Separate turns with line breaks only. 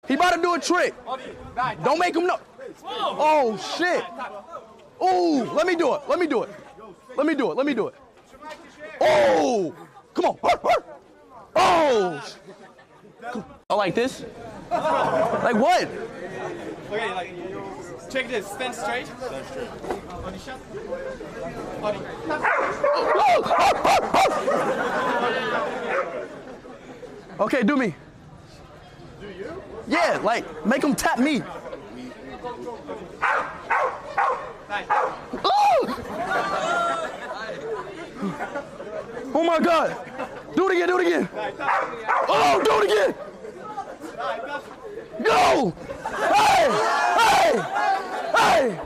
He about to do a trick. Don't make him know. Oh, shit. Oh, let me do it. Let me do it. Let me do it. Let me do it. Oh, come on. Oh. I like this. Like what?
Okay, like, check this. Stand straight. Stand straight.
Okay, do me.
Do you?
Yeah, like, make him tap me. Oh my God. Do it again, do it again. Oh, do it again. Go. Hey, hey, hey.